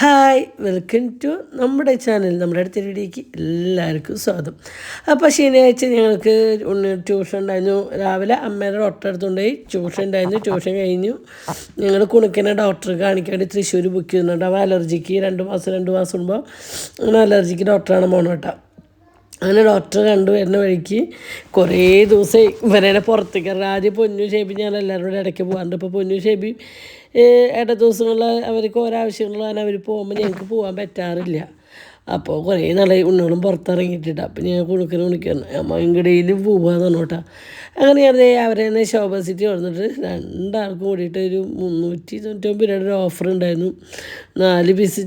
Hi welcome to നമ്മുടെ channel നമ്മുടെ അടുത്തിടയ്ക്ക് എല്ലാവർക്കും സ്വാഗതം. അപ്പോൾ ശനിയാഴ്ച ഞങ്ങൾക്ക് ട്യൂഷൻ ഉണ്ടായിരുന്നു. രാവിലെ അമ്മയുടെ ഡോക്ടറെ അടുത്തുകൊണ്ടുപോയി ട്യൂഷൻ ഉണ്ടായിരുന്നു. ട്യൂഷൻ കഴിഞ്ഞു ഞങ്ങൾ കുണുക്കിനെ ഡോക്ടറെ കാണിക്കാൻ വേണ്ടി തൃശ്ശൂർ ബുക്ക് ചെയ്യുന്നുണ്ട്. അപ്പോൾ അലർജിക്ക് രണ്ട് മാസം മുമ്പ് അങ്ങനെ അലർജിക്ക് ഡോക്ടറാണ് മോണോട്ട. അങ്ങനെ ഡോക്ടറെ കണ്ടുവരുന്ന വഴിക്ക് കുറേ ദിവസം ഇവരെ പുറത്തേക്ക് ആദ്യം പൊന്നു ഷേബി ഞാൻ എല്ലാവരും കൂടെ ഇടയ്ക്ക് പോകാറുണ്ട്. ഇപ്പോൾ പൊന്നു ഷേബി ഇട ദിവസങ്ങളിൽ അവർക്ക് ഓരോ ആവശ്യങ്ങളാണ് അവർ പോകുമ്പോൾ ഞങ്ങൾക്ക് പോകാൻ പറ്റാറില്ല. അപ്പോൾ കുറേ നാളായി ഉണ്ണുകളും പുറത്തിറങ്ങിയിട്ടിട്ട് അപ്പോൾ ഞാൻ കുണിക്കണം അമ്മ ഇങ്ങടയിൽ പോകാമെന്ന് പറഞ്ഞോട്ടാ. അങ്ങനെ ഞാൻ അവരെ തന്നെ ശോഭ സിറ്റി വന്നിട്ട് രണ്ടാൾക്കും കൂടിയിട്ട് ഒരു 399 രൂപയുടെ ഒരു ഓഫർ ഉണ്ടായിരുന്നു. 4 പീസ്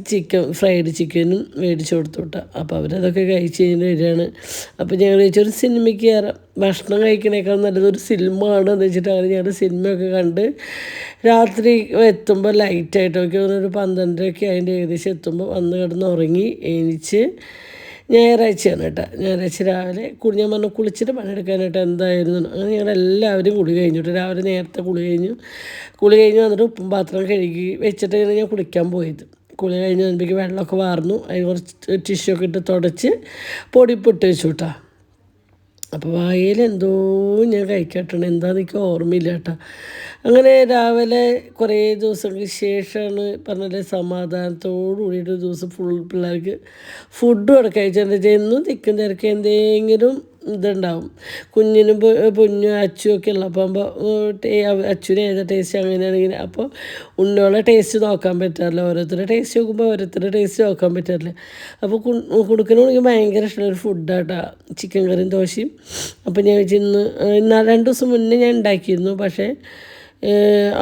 ഫ്രൈഡ് ചിക്കനും മേടിച്ച് കൊടുത്തുവിട്ട. അപ്പോൾ അവരതൊക്കെ കഴിച്ച് കഴിഞ്ഞ് വരികയാണ്. അപ്പോൾ ഞങ്ങൾ ഒരു സിനിമയ്ക്ക് കയറാം, ഭക്ഷണം കഴിക്കണേക്കാൾ നല്ലതൊരു സിനിമ കാണുക വെച്ചിട്ട് അങ്ങനെ ഞങ്ങൾ സിനിമയൊക്കെ കണ്ട് രാത്രി എത്തുമ്പോൾ ലൈറ്റായിട്ടൊക്കെ ഒരു 12:30 അതിൻ്റെ ഏകദേശം എത്തുമ്പോൾ വന്ന് കിടന്ന് ഉറങ്ങി എണീച്ച് ഞായറാഴ്ചയാണ് കേട്ടോ. ഞായറാഴ്ച രാവിലെ ഞാൻ പറഞ്ഞു കുളിച്ചിട്ട് പണിയെടുക്കാനായിട്ട് എന്തായിരുന്നു. അങ്ങനെ ഞങ്ങളെല്ലാവരും കുളി കഴിഞ്ഞിട്ട് രാവിലെ നേരത്തെ കുളി കഴിഞ്ഞ് വന്നിട്ട് ഉപ്പും പാത്രം കഴുകി വെച്ചിട്ട് ഞാൻ കുളിക്കാൻ പോയത്. കുളി കഴിഞ്ഞ് വന്നപ്പോഴേക്ക് വെള്ളമൊക്കെ വാർന്നു. അതിന് കുറച്ച് ടിഷ്യൂ ഒക്കെ ഇട്ട് തുടച്ച് പൊടിപ്പിട്ട് വെച്ചു കേട്ടോ. അപ്പോൾ വായിലെന്തോ ഞാൻ കഴിക്കട്ടെ, എന്താണെന്ന് എനിക്ക് ഓർമ്മയില്ല കേട്ടോ. അങ്ങനെ രാവിലെ കുറേ ദിവസങ്ങൾക്ക് ശേഷമാണ് പറഞ്ഞാൽ സമാധാനത്തോടു കൂടിയിട്ട് ഒരു ദിവസം പിള്ളേർക്ക് ഫുഡും അവിടെ കഴിച്ചാൽ എന്നും തിക്കും തിരക്ക് എന്തെങ്കിലും ഇതുണ്ടാവും. കുഞ്ഞിനും പൊന്നും അച്ചുമൊക്കെ ഉള്ളപ്പോൾ അച്ഛന് ഏതാ ടേസ്റ്റ് അങ്ങനെയാണെങ്കിൽ അപ്പോൾ ഉണ്ണോളെ ടേസ്റ്റ് നോക്കാൻ പറ്റാറില്ല. ഓരോരുത്തരുടെ ടേസ്റ്റ് നോക്കുമ്പോൾ ഓരോരുത്തരുടെ ടേസ്റ്റ് നോക്കാൻ പറ്റാറില്ല. അപ്പോൾ കൊടുക്കണമെങ്കിൽ ഭയങ്കര ഇഷ്ടമുള്ളൊരു ഫുഡാട്ടോ ചിക്കൻ കറിയും ദോശയും. അപ്പോൾ ഞാൻ ഇന്ന് 2 ദിവസം മുന്നേ ഞാൻ ഉണ്ടാക്കിയിരുന്നു. പക്ഷേ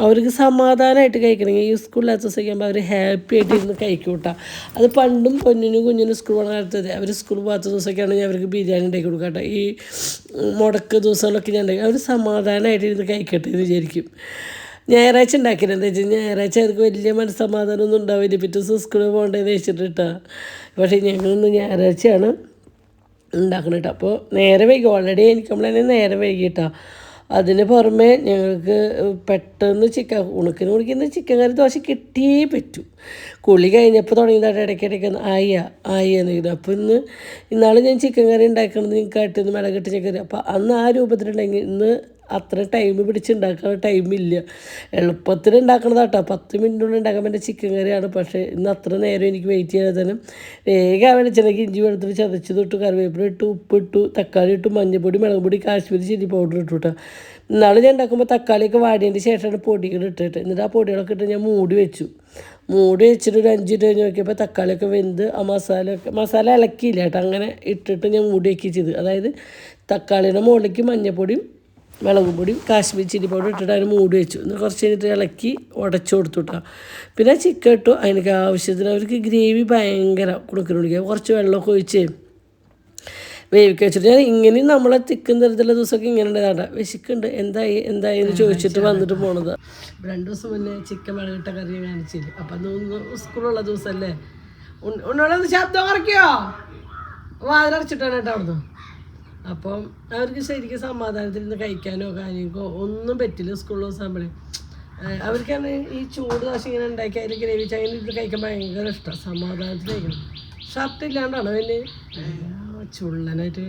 അവർക്ക് സമാധാനമായിട്ട് കഴിക്കണമെങ്കിൽ ഈ സ്കൂളിലത്തെ ദിവസം കഴിക്കുമ്പോൾ അവർ ഹാപ്പി ആയിട്ട് ഇരുന്ന് കഴിക്കും കേട്ടോ. അത് പണ്ടും കുഞ്ഞിനും സ്കൂൾ പോകാൻ കാലത്തത് അവർ സ്കൂൾ പോകാത്ത ദിവസമൊക്കെയാണ് ഞാൻ അവർക്ക് ബിരിയാണി ഉണ്ടാക്കി കൊടുക്കുക കേട്ടോ. ഈ മുടക്ക് ദിവസങ്ങളൊക്കെ ഞാൻ ഉണ്ടാക്കി അവർ സമാധാനമായിട്ട് ഇരുന്ന് കഴിക്കട്ടെ എന്ന് വിചാരിക്കും. ഞായറാഴ്ച ഉണ്ടാക്കില്ല, എന്താ വെച്ചാൽ ഞായറാഴ്ച അവർക്ക് വലിയ മനസ്സമാധാനമൊന്നും ഉണ്ടാവില്ല, പിറ്റേ ദിവസം സ്കൂളിൽ പോകേണ്ടതെന്ന് വെച്ചിട്ട് കേട്ടോ. പക്ഷേ ഞങ്ങളിന്ന് ഞായറാഴ്ചയാണ് ഉണ്ടാക്കണം കേട്ടോ. അപ്പോൾ നേരെ വൈകി ഓൾറെഡി എനിക്ക് നമ്മളതിനെ നേരെ വൈകിട്ടോ. അതിന് പുറമെ ഞങ്ങൾക്ക് പെട്ടെന്ന് ഉണക്കിന് കുടിക്കുന്ന ചിക്കൻ കറി ദോശ കിട്ടിയേ പറ്റൂ. കുളി കഴിഞ്ഞപ്പോൾ തുടങ്ങിയതാണ് ഇടയ്ക്കിടയ്ക്ക് ആയി എന്നിങ്ങനെ. അപ്പോൾ ഇന്നാൾ ഞാൻ ചിക്കൻ കറി ഉണ്ടാക്കണമെന്ന് നിങ്ങൾക്ക് കാട്ടിന്ന് മിളകിട്ട് ചിക്കൻ കറി. അപ്പോൾ അന്ന് ആ രൂപത്തിലുണ്ടെങ്കിൽ ഇന്ന് അത്ര ടൈം പിടിച്ചുണ്ടാക്കാൻ ടൈമില്ല. എളുപ്പത്തിൽ ഉണ്ടാക്കണതാട്ടോ, 10 മിനിറ്റുകൊണ്ട് ഉണ്ടാക്കാൻ പറ്റിയ ചിക്കൻ കറിയാണ്. പക്ഷേ ഇന്ന് അത്ര നേരം എനിക്ക് വെയിറ്റ് ചെയ്യാതെ തന്നെ വേഗം വെളിച്ചെണ്ണയ്ക്ക് ഇഞ്ചി വെളുത്തുള്ളി ചതച്ചത് ഇട്ട് കറിവേപ്പില ഇട്ട് ഉപ്പിട്ടു തക്കാളി ഇട്ടു മഞ്ഞൾപ്പൊടി മുളക് പൊടി കാശ്മീരി ചില്ലി പൗഡർ ഇട്ടു കേട്ടോ. ഇന്നാൾ ഞാൻ ഉണ്ടാക്കുമ്പോൾ തക്കാളിയൊക്കെ വാടിയതിൻ്റെ ശേഷമാണ് പൊടികൾ ഇട്ടിട്ട് എന്നിട്ട് ആ പൊടികളൊക്കെ ഇട്ട് ഞാൻ മൂടി വെച്ചിട്ട് ഒരു 5 മിനിറ്റ് കഴിഞ്ഞ് നോക്കിയപ്പോൾ തക്കാളിയൊക്കെ വെന്ത് ആ മസാല ഇളക്കിയില്ല കേട്ടോ. അങ്ങനെ ഇട്ടിട്ട് ഞാൻ മൂടി വയ്ക്കിച്ചത്. അതായത് തക്കാളിയുടെ മുകളിലേക്ക് മഞ്ഞൾപ്പൊടിയും മുളക് പൊടിയും കാശ്മീരി ചില്ലി പൗഡർ ഇട്ടിട്ട് അതിന് മൂടി വെച്ചു. എന്നിട്ട് കുറച്ച് കഴിഞ്ഞിട്ട് ഇളക്കി ഉടച്ചു കൊടുത്തു കേട്ടോ. പിന്നെ ചിക്കൻ ഇട്ടു. അതിനൊക്കെ ആവശ്യത്തിന് അവർക്ക് ഗ്രേവി ഭയങ്കര കുടിക്കുക. കുറച്ച് വെള്ളമൊക്കെ ഒഴിച്ച് വേവിക്ക വെച്ചിട്ട് ഞാൻ ഇങ്ങനെ നമ്മളെ തിക്കും തരത്തിലുള്ള ദിവസമൊക്കെ ഇങ്ങനെ ഉണ്ടാകണ്ട. വിശക്കുണ്ട് എന്തായി എന്ന് ചോദിച്ചിട്ട് വന്നിട്ട് പോണത്. 2 ദിവസം മുന്നേ ചിക്കൻ മുളകിട്ട കറി കാണിച്ചില്ല. അപ്പം അന്ന് സ്കൂളുള്ള ദിവസമല്ലേ. ഉണ്ണോളൊന്ന് ശബ്ദം കുറയ്ക്കോ, വാതിലടച്ചിട്ടാണ് കേട്ടോ അവിടുന്ന്. അപ്പം അവർക്ക് ശരിക്കും സമാധാനത്തിൽ നിന്ന് കഴിക്കാനോ കാര്യങ്ങൾക്കോ ഒന്നും പറ്റില്ല സ്കൂളിൽ ദിവസമാകുമ്പോഴേ. അവർക്കാണ് ഈ ചൂട് ദോശ ഇങ്ങനെ ഉണ്ടാക്കി അതിൽ ഗ്രേവി അങ്ങനെ ഇത് കഴിക്കാൻ ഭയങ്കര ഇഷ്ടമാണ്. സമാധാനത്തിൽ കഴിക്കണം. ഷർട്ട് ഇല്ലാണ്ടാണോ അവന് ചുള്ളനായിട്ട്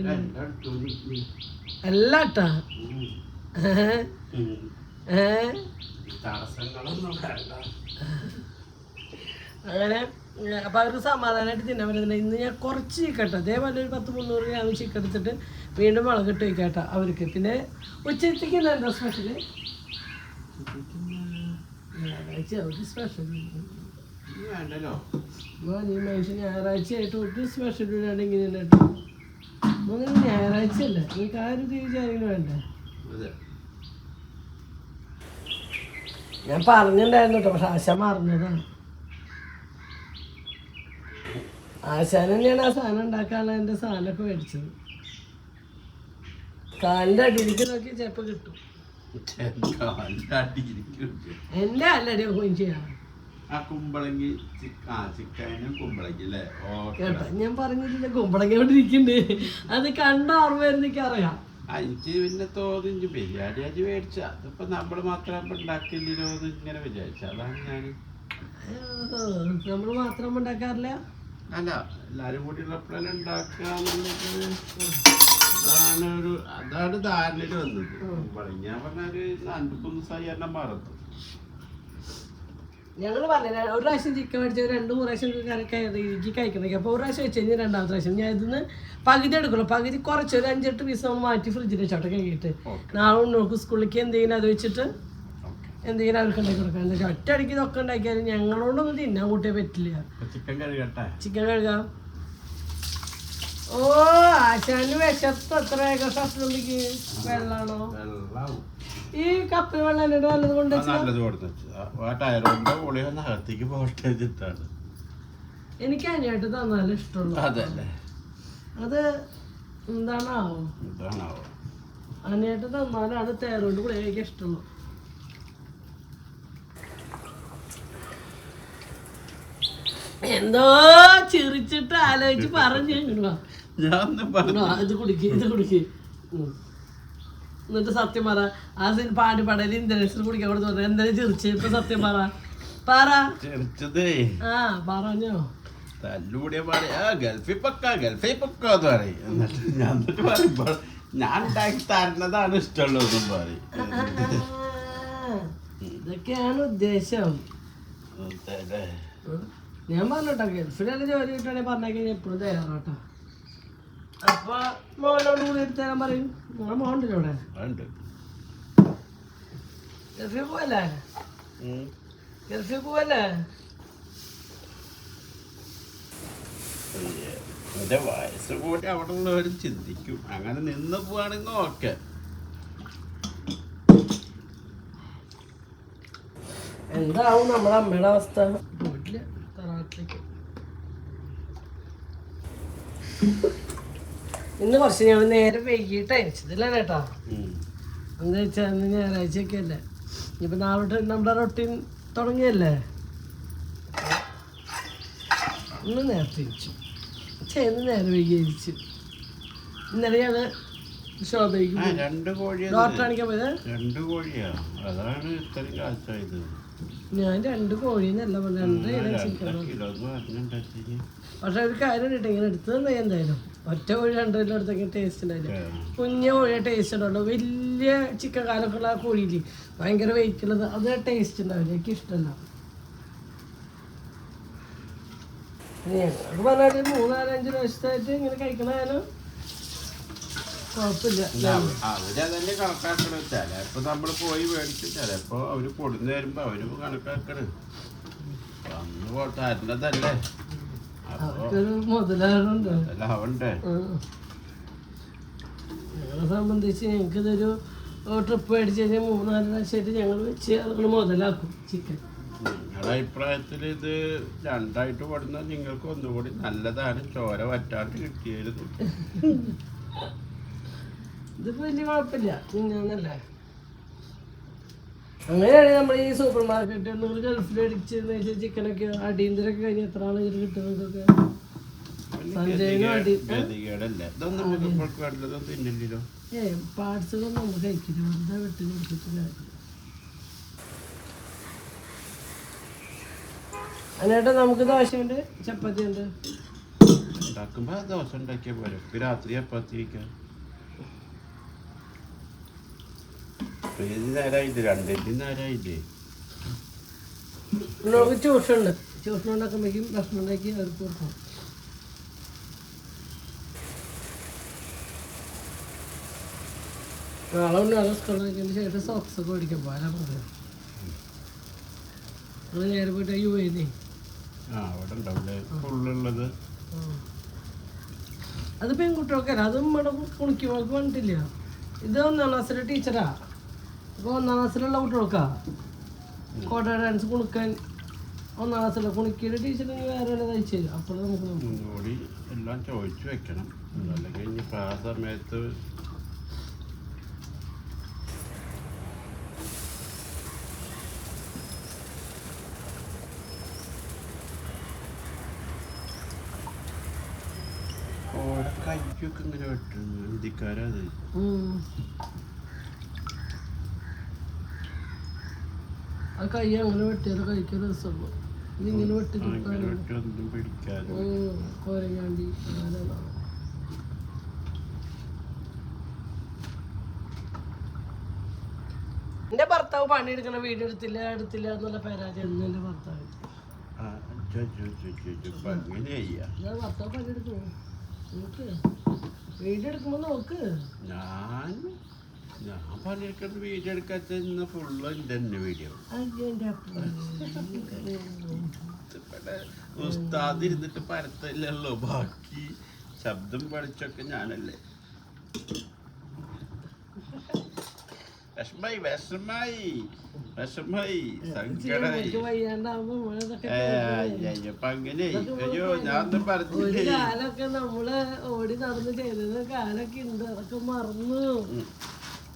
അല്ല കേട്ടാ. അങ്ങനെ അപ്പോൾ അവർക്ക് സമാധാനമായിട്ട് തിന്നാൻ പറ്റുന്നില്ല. ഇന്ന് ഞാൻ കുറച്ച് ചിക്കട്ടെ അതേപോലെ ഒരു 10-300 ഗ്രാം ചിക്കൻ എടുത്തിട്ട് വീണ്ടും മുളകിട്ട് വയ്ക്കാട്ടോ അവർക്ക്. പിന്നെ ഉച്ചത്തേക്ക് എന്താ സ്പെഷ്യൽ? ഞായറാഴ്ച ഒരു സ്പെഷ്യൽ ഞായറാഴ്ചയായിട്ട് ഒരു സ്പെഷ്യൽ ഇല്ലാണ്ട് ഇങ്ങനെ കേട്ടോ. അങ്ങനെ ഞായറാഴ്ച അല്ല, നിങ്ങൾക്ക് ആ ഒരു തീരുമാനം വേണ്ടേ? ഞാൻ പറഞ്ഞിട്ടുണ്ടായിരുന്നു കേട്ടോ, പക്ഷെ ആശ മറന്നതാണ്. ആശാൻ തന്നെയാണ് ആ സാധനം ഉണ്ടാക്കാനുള്ള എൻ്റെ സാധനമൊക്കെ മേടിച്ചത്. കാലിൻ്റെ അടിയിലേക്ക് നോക്കി ചിലപ്പോൾ കിട്ടും. എൻ്റെ അല്ലടി പോയി ചെയ്യാം കേട്ടോ. ഞാൻ പറഞ്ഞിട്ടില്ല കുമ്പളങ്ങ കൊണ്ട് ഇരിക്കണ്ടേ, അത് കണ്ട ഓർമ്മ വരുന്ന എനിക്കറിയാം. പിന്നെ തോന്നി ബിരിയാണി അരി മേടിച്ച അതിപ്പോ നമ്മള് മാത്രം ഉണ്ടാക്കില്ലല്ലോ ഇങ്ങനെ വിചാരിച്ച. അതാണ് ഞാൻ നമ്മൾ മാത്രം ഉണ്ടാക്കാറില്ല. അല്ല, എല്ലാരും കൂടി ഉള്ളപ്പോഴെല്ലാം ഉണ്ടാക്കുക അതാണ് ധാരണയിൽ വന്നത്. ഞാൻ പറഞ്ഞൊരു 2-3 ദിവസമായി എല്ലാം മറന്നു. ഞങ്ങൾ പറഞ്ഞില്ല, ഒരു പ്രാവശ്യം ചിക്കൻ മേടിച്ച 2-3 പ്രാവശ്യം എനിക്ക് കഴിക്കണമെങ്കിൽ. അപ്പോൾ ഒരു പ്രാവശ്യം വെച്ച് കഴിഞ്ഞാൽ രണ്ടാമത്തെ പ്രാവശ്യം ഞാൻ ഇതിന്ന് പകുതി എടുക്കുള്ളൂ. പകുതി കുറച്ച് ഒരു 5-8 പീസ് നമ്മൾ മാറ്റി ഫ്രിഡ്ജിൽ വെച്ചോട്ടെ കഴിഞ്ഞിട്ട് നാളെ ഉണ്ണോക്ക് സ്കൂളിലേക്ക് എന്തെങ്കിലും അത് വെച്ചിട്ട് എന്തെങ്കിലും അവർക്ക് ഉണ്ടാക്കി കൊടുക്കാം. എന്താ വെച്ചാൽ ഒറ്റയടിക്ക് ഇതൊക്കെ ഉണ്ടാക്കിയാലും ഞങ്ങളോടൊന്നും തിന്നാൻ കൂട്ടിയേ പറ്റില്ല. ചിക്കൻ കഴുകാം. ഓ ആശാന് വിശപ്പ് എത്ര ഏകദേശത്തേക്ക് വെള്ളാണോ? ഈ കപ്പിൽ വെള്ളം എന്നിട്ട് നല്ലത് കൊണ്ട് എനിക്ക് അതിനായിട്ട് തന്നാലും ഇഷ്ടമുള്ളൂ. അത് എന്താണാവോ അതിനായിട്ട് തന്നാലാണ് തേറുകൊണ്ട് കൂടെ എനിക്ക് ഇഷ്ടമുള്ളൂ. എന്തോ ചിരിച്ചിട്ട് ആലോചിച്ച് പറഞ്ഞു ഇത് കുടിക്ക് എന്നിട്ട് സത്യം പറ. ആ പാടുപടൽ ഇന്റർനാഷണൽ കുടിക്കാൻ കൊടുത്തു പറഞ്ഞു. എന്തായാലും ചിരിച്ച് ഇപ്പൊ സത്യം പറ പറഞ്ഞോ. തല്ലൂടിയ ഗൾഫിൽ പൊക്കാന്ന് പറയും. എന്നിട്ട് ഞാൻ ഉണ്ടാക്കി തരുന്നതാണ് ഇഷ്ടമുള്ളതെന്നും പറയും. ഇതൊക്കെയാണ് ഉദ്ദേശം. ഞാൻ പറഞ്ഞോട്ടോ, ഗൾഫിലെല്ലാം ജോലി കിട്ടുകയാണെങ്കിൽ പറഞ്ഞേക്കാൻ എപ്പോഴും തയ്യാറാട്ടോ. അപ്പൊ മോനോട് കൂടി എടുത്ത് തരാൻ പറയും. നിങ്ങളെ മോണ്ടല്ലോ ഇവിടെ ഗൾഫിൽ പോവല്ലേ? എന്റെ വയസ്സ് കൂടി അവിടെ ഉള്ളവരും ചിന്തിക്കും. അങ്ങനെ നിന്ന് പോവാണെങ്കിൽ ഓക്കെ. എന്താവും നമ്മളെ അമ്മയുടെ അവസ്ഥ? പോയിട്ടില്ല തറവാട്ടിലേക്ക്. ഇന്ന് കുറച്ച് ഞങ്ങൾ നേരെ വൈകിട്ട് അയച്ചതില്ല കേട്ടാ. എന്താ വെച്ചാൽ ഇന്ന് ഞായറാഴ്ചയൊക്കെ അല്ലേ. ഇനിയിപ്പോൾ നാളെ നമ്മുടെ റൊട്ടീൻ തുടങ്ങിയല്ലേ. ഇന്ന് നേരത്തെ അയച്ചു. ഇന്ന് നേരെ വൈകി അയച്ചു. ഇന്നലെ ഞങ്ങൾ ശോഭയ്ക്ക് ഡോക്ടർ കാണിക്കാൻ പോയത്. ഞാൻ 2 കോഴിന്നല്ല പറഞ്ഞു, 2 കിലോ ചിക്കൻ. പക്ഷെ ഒരു കാര്യം ഇട്ട് ഇങ്ങനെ എടുത്ത് തന്നെ എന്തായാലും ഒറ്റ കോഴി 2 കിലോ എടുത്തൊക്കെ ടേസ്റ്റ് ഉണ്ടായില്ല. കുഞ്ഞ കോഴിയെ ടേസ്റ്റ് ഉണ്ടാവുള്ളൂ. വലിയ ചിക്കൻ കാലൊക്കെ ഉള്ള ആ കോഴിയില്ലേ ഭയങ്കര വെയിറ്റ് ഉള്ളത്, അത് ടേസ്റ്റ് ഉണ്ടാവില്ല. എനിക്ക് ഇഷ്ടമല്ല. ഞങ്ങൾക്ക് പറഞ്ഞാൽ 3-4-5 വർഷത്തായിട്ട് ഇങ്ങനെ കഴിക്കണായാലും കുഴപ്പമില്ല. അവരതല്ലേ കണക്കാക്കണ. ചിലപ്പോ നമ്മള് പോയി മേടിച്ചു, ചിലപ്പോ അവര് കൊടുന്നു തരുമ്പോ അവര് കണക്കാക്കണ്. അന്ന് തരുന്നതല്ലേ, മുതലാവുണ്ട്. ഞങ്ങളെ സംബന്ധിച്ച് ഞങ്ങൾക്ക് ഇതൊരു ട്രിപ്പ് മേടിച്ച് കഴിഞ്ഞാൽ 3-4 പ്രാവശ്യമായിട്ട് ഞങ്ങൾ വെച്ച് അതുകൊണ്ട് മുതലാക്കും ചിക്കൻ. നിങ്ങളുടെ അഭിപ്രായത്തിൽ ഇത് 2ആയിട്ട് കൊടുന്നാൽ നിങ്ങൾക്ക് ഒന്നുകൂടി നല്ലതാണ്. ചോര വറ്റാണ്ട് കിട്ടിയായിരുന്നു. ഇതിപ്പോ വലിയ കുഴപ്പമില്ല. നിന്നല്ലേ അങ്ങനെയാണെങ്കിൽ നമ്മൾ ഈ സൂപ്പർ മാർക്കറ്റ് നിങ്ങൾ ഗൾഫിൽ അടിച്ച് ചിക്കനൊക്കെ അടിയന്തരൊക്കെ കഴിഞ്ഞ് എത്ര ആൾ ഇതിൽ കിട്ടുന്നതൊക്കെ പാർട്സുകളൊന്നും നമ്മൾ കഴിക്കില്ല. വെറുതെ വെട്ടി കൊടുത്തിട്ടില്ല. അതിനായിട്ട് നമുക്ക് ദോശയുണ്ട്, ചപ്പാത്തി ഉണ്ട്. ഉണ്ടാക്കുമ്പോ ദോശ ഉണ്ടാക്കിയ പോലെ രാത്രി ചപ്പാത്തി കഴിക്കാം. നേരായില്ലേ നമുക്ക് ട്യൂഷനുണ്ട്. ട്യൂഷൻ ഉണ്ടാക്കുമ്പോഴേക്കും ഭക്ഷണം ഉണ്ടാക്കി അവർക്ക് കൊടുക്കണം. നാളെ നാളെ സ്കൂളിൽ ശേഷം സോക്സ് ഒക്കെ മേടിക്കാൻ പോകാനാ പറഞ്ഞത്. അത് നേരെ പോയിട്ട് UAE അത് പെൺകുട്ടികൾക്കല്ല, അതും ഇവിടെ കുണിക്കുമ്പോൾക്ക് വേണ്ടിയില്ല. ഇത് 1-ാം ക്ലാസ്സിലെ ടീച്ചറാ. അപ്പോൾ 1-ാം ക്ലാസ്സിലുള്ള കുട്ടികൾക്കാ കോട്ട ഡാൻസ് കുണിക്കാൻ. 1-ാം ക്ലാസ്സിലെ കുണിക്കിയുടെ ടീച്ചറിന് വേറെ വല്ല തയ്ച്ചു തരും. അപ്പോൾ നമുക്ക് എല്ലാം ചോദിച്ചു വെക്കണം. അല്ലെങ്കിൽ ആ സമയത്ത് കയ്യൊക്കെ ഇങ്ങനെ വെട്ടുന്നു. ഹിന്ദിക്കാരത് ആ കൈ അങ്ങനെ വെട്ടിയത് കഴിക്കാൻ രസമുള്ളൂ. ഇതിങ്ങനെ വെട്ടി ഒന്നും പിടിക്കാതെ കോരങ്ങാണ്ടി ആരാണ് എന്റെ ഭർത്താവ് പണിയെടുക്കണ വീഡിയോ എടുത്തില്ല എന്നുള്ള പരാതി എന്ന് എന്റെ ഭർത്താവ് ഭർത്താവ് പണിയെടുക്കണോ നോക്ക് വീഡിയോ എടുക്കുമ്പോ നോക്ക് ഞാൻ പണിയെടുക്കുന്ന വീഡിയോ എടുക്കാത്ത ഫുള്ള് എൻ്റെ വീഡിയോ ഉസ്താദ് ഇരുന്നിട്ട് പരത്തില്ലല്ലോ ബാക്കി ശബ്ദം പഠിച്ചൊക്കെ ഞാനല്ലേ വിഷമായി സങ്കടായി അപ്പൊ അങ്ങനെ അയ്യോ ഞാൻ പറഞ്ഞില്ലേ കാലൊക്കെ നമ്മള് ഓടി നടന്ന് ചെയ്തത് കാലൊക്കെ ഉണ്ട് അതൊക്കെ മറന്നു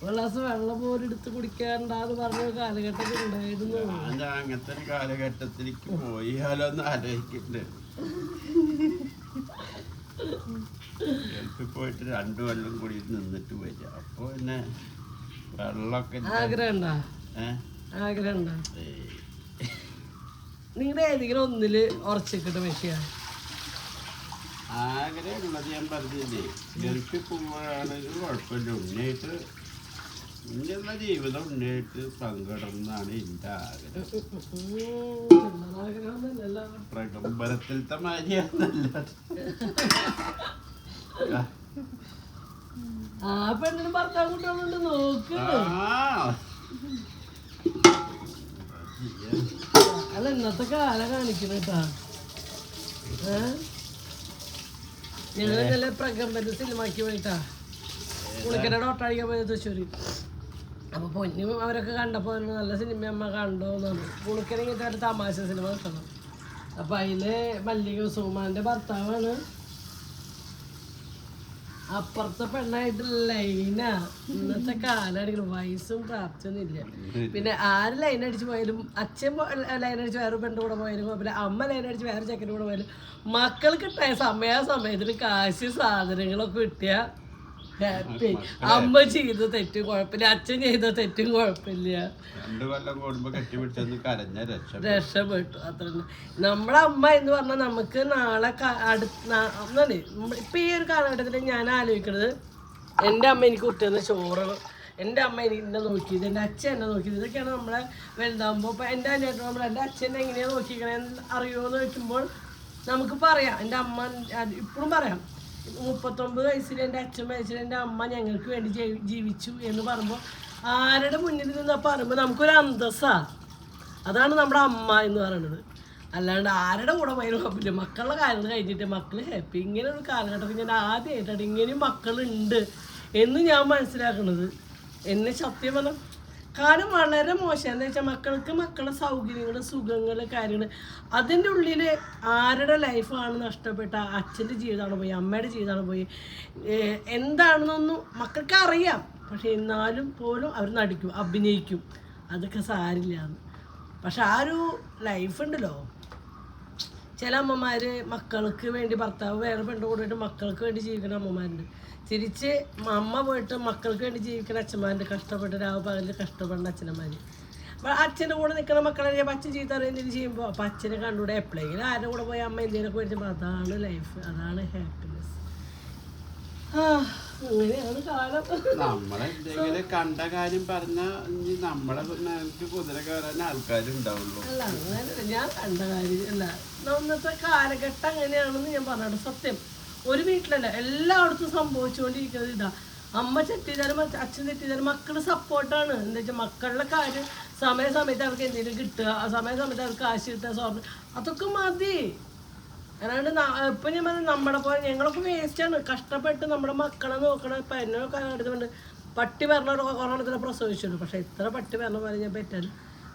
ഒരു ഗ്ലാസ് വെള്ളം പോലും എടുത്ത് കുടിക്കാറുണ്ടാന്ന് പറഞ്ഞ കാലഘട്ടത്തിൽ ഉണ്ടായിരുന്നു ഞാൻ അങ്ങനത്തെ ഒരു കാലഘട്ടത്തിലേക്ക് പോയാലോ എന്ന് ആലോചിക്കുന്നുണ്ട് ഗൾഫിൽ പോയിട്ട് 2 കൊല്ലം കൂടി നിന്നിട്ട് വരിക അപ്പൊ പിന്നെ വെള്ളമൊക്കെ ആഗ്രഹം നിങ്ങളുടെ ഏതെങ്കിലും ഒന്നില് ഉറച്ചിട്ട് വെക്കുക ആഗ്രഹമുള്ളത് ഞാൻ പറഞ്ഞില്ലേ ഗൾഫിൽ പോകുമ്പോഴാണ് ഒരു കുഴപ്പമില്ല ഉണ്ണിയായിട്ട് ഇന്നുള്ള ജീവിതം ഉണ്ണിയായിട്ട് പങ്കിടണം എന്നാണ് എൻ്റെ ആഗ്രഹം പ്രകമ്പരത്തിലത്തെ മാതിരിയാണല്ല ആ പെണ്ണിന് ഭർത്താവ് കുട്ടികളുണ്ട് നോക്ക് അല്ല ഇന്നത്തെ കാലം കാണിക്കണേട്ടാ ഞങ്ങള് നല്ല പ്രകമ്പന സിനിമയ്ക്ക് പോയിട്ടാ പുളിക്കരയുടെ ഒട്ടടിക്കാൻ പോയത് തൃശ്ശൂര് അപ്പൊ പൊന്നും അവരൊക്കെ കണ്ടപ്പോ നല്ല സിനിമ അമ്മ കണ്ടോന്നാണ് പുളിക്കര ഇങ്ങനത്തെ ഒരു തമാശ സിനിമ കിട്ടണം അപ്പൊ അതില് മല്ലിക സുകുമാരന്റെ ഭർത്താവാണ് അപ്പുറത്തെ പെണ്ണായിട്ട് ലൈന ഇന്നത്തെ കാലാണെങ്കിൽ വയസ്സും പ്രാപ്തിയൊന്നും ഇല്ല പിന്നെ ആര് ലൈൻ അടിച്ച് പോയാലും അച്ഛൻ ലൈൻ അടിച്ച് വേറെ പെണ്ണിൻ്റെ കൂടെ പോയാലും പിന്നെ അമ്മ ലൈൻ അടിച്ച് വേറെ ചെക്കൻ്റെ കൂടെ പോയാലും മക്കൾ കിട്ടായ സമയത്തിന് കാശ് സാധനങ്ങളൊക്കെ കിട്ടിയ ഹാപ്പി അമ്മ ചെയ്ത തെറ്റും കുഴപ്പമില്ല അച്ഛൻ ചെയ്ത തെറ്റും കുഴപ്പമില്ല രക്ഷപ്പെട്ടു അത്ര നമ്മളെ അമ്മ എന്ന് പറഞ്ഞാൽ നമുക്ക് നാളെ ഒന്നാണ് ഇപ്പൊ ഈ ഒരു കാലഘട്ടത്തിൽ ഞാൻ ആലോചിക്കണത് എൻ്റെ അമ്മ എനിക്ക് കുട്ടിയെന്ന് ചോറ് എൻ്റെ അമ്മ എനിക്ക് എന്നെ നോക്കിയത് എൻ്റെ അച്ഛൻ എന്നെ നോക്കിയത് ഇതൊക്കെയാണ് നമ്മളെ വലുതാകുമ്പോൾ ഇപ്പൊ എൻ്റെ അനിയട്ടോ നമ്മൾ എൻ്റെ അച്ഛനെ എങ്ങനെയാണ് നോക്കിക്കണേന്ന് അറിയുമോ എന്ന് ചോദിക്കുമ്പോൾ നമുക്ക് പറയാം എൻ്റെ അമ്മ ഇപ്പോഴും പറയാം 39 വയസ്സിൽ എൻ്റെ അച്ഛൻ മരിച്ചിട്ട് എൻ്റെ അമ്മ ഞങ്ങൾക്ക് വേണ്ടി ജീവിച്ചു എന്ന് പറയുമ്പോൾ ആരുടെ മുന്നിൽ നിന്ന് പറയുമ്പോൾ നമുക്കൊരു അന്തസ്സാ അതാണ് നമ്മുടെ അമ്മ എന്ന് പറയുന്നത് അല്ലാണ്ട് ആരുടെ കൂടെ പോയാലും കുഴപ്പമില്ല മക്കളുടെ കാര്യങ്ങൾ കഴിഞ്ഞിട്ട് മക്കൾ ഹാപ്പി ഇങ്ങനെ ഒരു കാലഘട്ടത്തിൽ ഞാൻ ആദ്യമായിട്ടാണ് ഇങ്ങനെയും മക്കളുണ്ട് എന്ന് ഞാൻ മനസ്സിലാക്കുന്നത് എന്നെ സത്യം പറഞ്ഞാൽ കാലം വളരെ മോശം എന്താ വെച്ചാൽ മക്കൾക്ക് മക്കളുടെ സൗകര്യങ്ങൾ സുഖങ്ങൾ കാര്യങ്ങൾ അതിൻ്റെ ഉള്ളിൽ ആരുടെ ലൈഫാണ് നഷ്ടപ്പെട്ട അച്ഛൻ്റെ ജീവിതമാണ് പോയി അമ്മയുടെ ജീവിതമാണ് പോയി എന്താണെന്നൊന്നും മക്കൾക്ക് അറിയാം പക്ഷെ എന്നാലും പോലും അവർ നടിക്കും അഭിനയിക്കും അതൊക്കെ സാരില്ലാന്ന് പക്ഷെ ആ ഒരു ലൈഫ് ഉണ്ടല്ലോ ചില അമ്മമാർ മക്കൾക്ക് വേണ്ടി ഭർത്താവ് വേറെ പെണ്ണ് കൂടിയിട്ട് മക്കൾക്ക് വേണ്ടി ജീവിക്കുന്ന അമ്മമാരുണ്ട് തിരിച്ച് അമ്മ പോയിട്ട് മക്കൾക്ക് വേണ്ടി ജീവിക്കുന്ന അച്ഛന്മാരുണ്ട് കഷ്ടപ്പെട്ട് രാവ് പകലിൽ കഷ്ടപ്പെടുന്ന അച്ഛനന്മാർ അപ്പോൾ അച്ഛൻ്റെ കൂടെ നിൽക്കുന്ന മക്കളെ അച്ഛൻ ചീത്ത എന്തെങ്കിലും ചെയ്യുമ്പോൾ അപ്പോൾ അച്ഛനെ കണ്ടുകൂടെ എപ്പോഴെങ്കിലും ആരുടെ കൂടെ പോയി അമ്മ എന്തെങ്കിലുമൊക്കെ വരുമ്പോൾ അതാണ് ലൈഫ് അതാണ് ഹാപ്പിനെസ് അങ്ങനെയാണ് കാലം നമ്മളെന്തെങ്കിലും കണ്ട കാര്യം പറഞ്ഞാൽ നമ്മളെ കുതിര കയറാൻ ആൾക്കാരുണ്ടാവുള്ളൂ അല്ല അങ്ങനെ ഞാൻ കണ്ട കാര്യം അല്ല ഇന്നത്തെ കാലഘട്ടം അങ്ങനെയാണെന്ന് ഞാൻ പറഞ്ഞിട്ട് സത്യം ഒരു വീട്ടിലല്ല എല്ലായിടത്തും സംഭവിച്ചുകൊണ്ടിരിക്കുന്നത് ഇതാ അമ്മ തെറ്റിച്ചാലും അച്ഛൻ തെറ്റിച്ചാലും മക്കൾ സപ്പോർട്ടാണ് എന്താ വെച്ചാൽ മക്കളുടെ കാര്യം സമയത്ത് അവർക്ക് എന്തെങ്കിലും കിട്ടുക ആ സമയത്ത് അവർക്ക് കാശ് കിട്ടുക സ്വർണ്ണം അതൊക്കെ മതി അല്ലാണ്ട് ഇപ്പം ഞാൻ പറഞ്ഞ നമ്മുടെ പോലെ ഞങ്ങളൊക്കെ വേസ്റ്റാണ് കഷ്ടപ്പെട്ട് നമ്മുടെ മക്കളെ നോക്കണം ഇപ്പം എന്നെ കാലഘട്ടത്തിലുണ്ട് പട്ടി പറഞ്ഞ ഒരെണ്ണത്തിനെ പ്രസവിച്ചുള്ളൂ പക്ഷെ ഇത്ര പട്ടി പറഞ്ഞ പോലെ ഞാൻ പറ്റാലും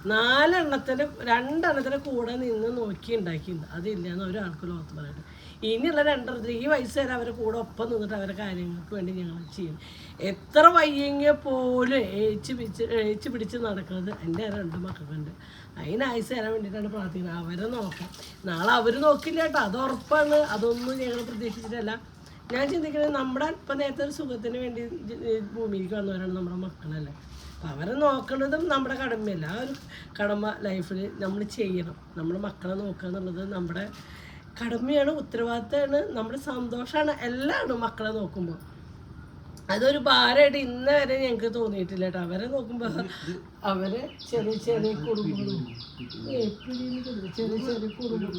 2 കൂടെ നിന്ന് നോക്കി ഉണ്ടാക്കിയിട്ടുണ്ട് അതില്ലാന്ന് ഒരാൾക്ക് ലോകത്ത് പറയട്ടെ ഇനിയുള്ള 2 ഈ വയസ്സ് വരെ അവരെ കൂടെ ഒപ്പം നിന്നിട്ട് അവരുടെ കാര്യങ്ങൾക്ക് വേണ്ടി ഞങ്ങൾ ചെയ്യും എത്ര വയ്യെങ്കിൽ പോലും ഏച്ച് പിടിച്ച് നടക്കുന്നത് എൻ്റെ 2 മക്കൾക്കുണ്ട് അതിന് ആയുസ് തരാൻ വേണ്ടിയിട്ടാണ് പ്രാർത്ഥിക്കുന്നത് അവരെ നോക്കാം നാളെ അവർ നോക്കില്ല കേട്ടോ അത് ഉറപ്പാണ് അതൊന്നും ഞങ്ങൾ പ്രതീക്ഷിച്ചിട്ടല്ല ഞാൻ ചിന്തിക്കുന്നത് നമ്മുടെ ഇപ്പം നേരത്തെ ഒരു സുഖത്തിന് വേണ്ടി ഭൂമിയിലേക്ക് വന്നവരാണ് നമ്മുടെ മക്കളല്ലേ അവരെ നോക്കേണ്ടതും നമ്മുടെ കടമയല്ല. ആ ഒരു കടമ ലൈഫിൽ നമ്മൾ ചെയ്യണം. നമ്മുടെ മക്കളെ നോക്കുക എന്നുള്ളത് നമ്മുടെ കടമയാണ്, ഉത്തരവാദിത്തമാണ്, നമ്മുടെ സന്തോഷമാണ്, എല്ലാമാണ് മക്കളെ നോക്കുമ്പോൾ. അതൊരു ഭാരമായിട്ട് ഇന്ന് വരെ ഞങ്ങൾക്ക് തോന്നിയിട്ടില്ല കേട്ടോ. അവരെ നോക്കുമ്പോൾ അവരെ ചെറിയ ചെറിയ കുടുംബങ്ങളും ചെറിയ ചെറിയ കുടുംബം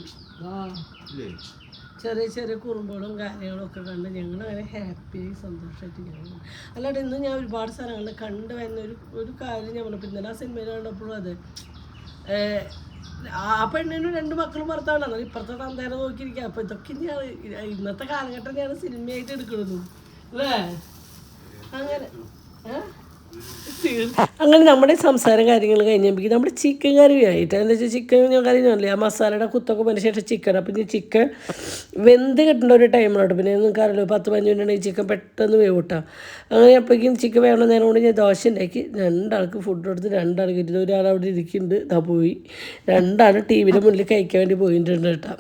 ചെറിയ ചെറിയ കുറുമ്പുകളും കാര്യങ്ങളും ഒക്കെ കണ്ട് ഞങ്ങൾ അങ്ങനെ ഹാപ്പിയായി സന്തോഷമായിട്ട് ഞങ്ങൾ. അല്ലാണ്ട് ഇന്ന് ഞാൻ ഒരുപാട് സ്ഥലങ്ങളിൽ കണ്ടു വരുന്ന ഒരു കാര്യം ഞാൻ പറഞ്ഞു. ഇന്നലെ ആ സിനിമയിൽ കണ്ടപ്പോഴും അത് ആ പെണ്ണിനും 2 മക്കളും ഭർത്താവാണ്. ഇപ്പുറത്തെ തന്തേനെ നോക്കിയിരിക്കുക. അപ്പോൾ ഇതൊക്കെ ഇന്നത്തെ കാലഘട്ടം ഞാൻ സിനിമയായിട്ട് എടുക്കുന്നത് അല്ലേ. അങ്ങനെ നമ്മുടെ സംസാരം കാര്യങ്ങൾ കഴിഞ്ഞപ്പോൾ നമ്മുടെ ചിക്കൻ കറി ആയിട്ട് എന്താ വെച്ചാൽ ചിക്കൻ ഞാൻ കറി ഞാനല്ലേ ആ മസാലയുടെ കുത്തൊക്കെ പറഞ്ഞ ശേഷം ചിക്കൻ. അപ്പം ഈ ചിക്കൻ വെന്ത് കിട്ടേണ്ട ഒരു ടൈമിലോട്ട് പിന്നെ നിങ്ങൾക്ക് അറിയില്ല 10-15 മിനിറ്റ് ഈ ചിക്കൻ പെട്ടെന്ന് വേവിട്ടാം. അങ്ങനെ അപ്പോഴേക്കും ചിക്കൻ വേവണ നേരം കൊണ്ട് ഞാൻ ദോശ ഉണ്ടാക്കി 2 ആൾക്ക് ഫുഡ് കൊടുത്ത് 2 ആൾക്ക് ഇരുന്ന് ഒരാൾ അവിടെ ഇരിക്കുന്നുണ്ട്. ഇതാ പോയി 2 ആൾ ടി വിയുടെ മുന്നിൽ കഴിക്കാൻ വേണ്ടി പോയിട്ടുണ്ട് കേട്ടോ.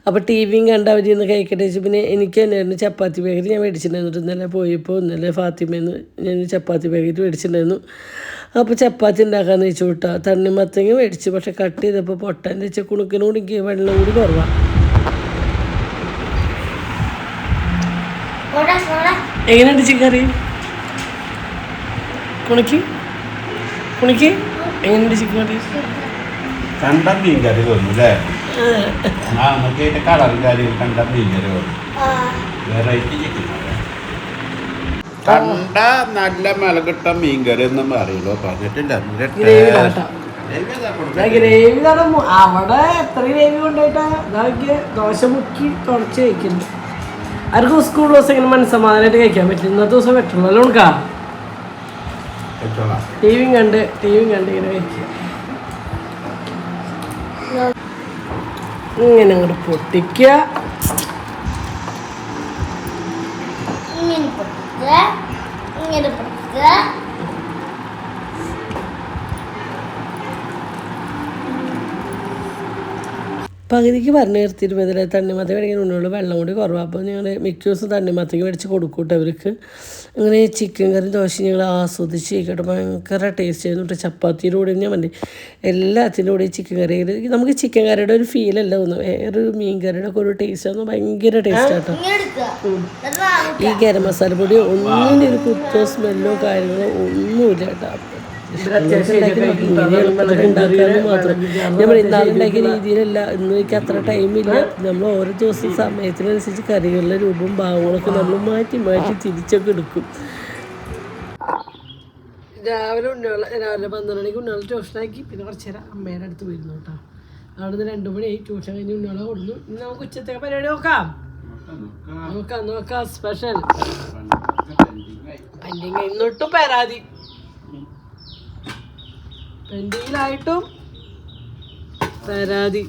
അപ്പോൾ ടി വിയും കണ്ട് അവർ ഇന്ന് കഴിക്കട്ടെ വെച്ചു. പിന്നെ എനിക്ക് തന്നെയായിരുന്നു ചപ്പാത്തി പാക്കറ്റ് ഞാൻ മേടിച്ചിട്ടുണ്ടായിരുന്നു. ഇന്നലെ പോയപ്പോൾ ഇന്നലെ ഫാത്തിമേന്ന് ഞാൻ ചപ്പാത്തി പാക്കറ്റ് മേടിച്ചിട്ടുണ്ടായിരുന്നു. അപ്പോൾ ചപ്പാത്തി ഉണ്ടാക്കാമെന്ന് വെച്ചു വിട്ടാ. തണ്ണിമത്തങ്ങ മേടിച്ചു, പക്ഷെ കട്ട് ചെയ്തപ്പോൾ പൊട്ടാന്ന് വെച്ചാൽ കുണുക്കിനോട് എനിക്ക് വെള്ളം കൂടി കുറവാണ്. എങ്ങനെയുണ്ട് ചിക്കൻ കറി? കുണുക്കി എങ്ങനെയുണ്ട് ചിക്കൻ കറി? കണ്ട മീൻ കറി തോന്നും അല്ലേ? നമുക്ക് അതിന്റെ കളറും കാര്യവും കണ്ട മീൻ കറി തോന്നും. വെറൈറ്റി ചിക്കൻ കണ്ട നല്ല മുളകിട്ട മീൻ കറി എന്ന് പറയുള്ളൂ. പറഞ്ഞിട്ടില്ല അവിടെ എത്ര ഗ്രേവി കൊണ്ടായിട്ടാ ദോശ മുക്കി തുടച്ച് കഴിക്കുന്നു. ആർക്കും സ്കൂൾ ദിവസം ഇങ്ങനെ മനസ്സമാധാനമായിട്ട് കഴിക്കാൻ പറ്റും. ഇന്നത്തെ ദിവസം പറ്റുള്ളൂ അല്ലോ. ഉണക്കാ ടിവിയും കണ്ട് ഇങ്ങനെ കഴിക്കുക. ഇങ്ങനെ അങ്ങോട്ട് പൊട്ടിക്കുക. പകുതിക്ക് പറഞ്ഞു നിർത്തിയിരുന്നതിൽ തണ്ണിമത്ത മേടിക്കാൻ ഉള്ളിൽ വെള്ളം കൂടി കുറവാണ്. അപ്പോൾ ഞങ്ങൾ മിക്ക ദിവസം തണ്ണിമത്തയ്ക്ക് മേടിച്ച് കൊടുക്കൂട്ടെ അവർക്ക്. അങ്ങനെ ചിക്കൻ കറി ദോശ ഞങ്ങൾ ആസ്വദിച്ച് കഴിക്കട്ടെ. ഭയങ്കര ടേസ്റ്റ് ആയിരുന്നു കേട്ടോ. ചപ്പാത്തിയുടെ കൂടെ ഞാൻ പറഞ്ഞു എല്ലാത്തിൻ്റെ കൂടെ ചിക്കൻ കറി. നമുക്ക് ചിക്കൻ കറിയുടെ ഒരു ഫീലല്ല തോന്നും, വേറൊരു മീൻ കറിയുടെ ഒക്കെ ഒരു ടേസ്റ്റ് ആയിരുന്നു. ഭയങ്കര ടേസ്റ്റ് ആട്ടോ. ഈ ഗരം മസാല പൊടി ഒന്നിൻ്റെ ഒരു കുത്തോ സ്മെല്ലോ കാര്യങ്ങളോ ഒന്നുമില്ല കേട്ടോ. ഉണ്ടാക്കാനും മാത്രം നമ്മൾ ഇന്നാളുണ്ടാക്കിയ രീതിയിലല്ല. ഇന്ന് എനിക്ക് അത്ര ടൈമില്ല. നമ്മൾ ഓരോ ദിവസം സമയത്തിനനുസരിച്ച് കറികളുടെ രൂപവും ഭാവങ്ങളൊക്കെ നമ്മൾ മാറ്റി തിരിച്ചൊക്കെ എടുക്കും. രാവിലെ 12 മണിക്ക് ഉണ്ണികളെ ട്യൂഷനാക്കി. പിന്നെ കുറച്ച് നേരം അമ്മേൻ്റെ അടുത്ത് പോയിരുന്നു കേട്ടോ. അവിടെ നിന്ന് 2 മണിയായി ട്യൂഷൻ കഴിഞ്ഞ് ഉണ്ണികളെ കൊടുന്നു. ഇന്ന് നമുക്ക് ഉച്ചത്തേക്ക് പരിപാടി നോക്കാം. സ്പെഷ്യൽ ഇന്നൊട്ടും പരാതി പെൻഡിങ്ങിലായിട്ടും പരാതി.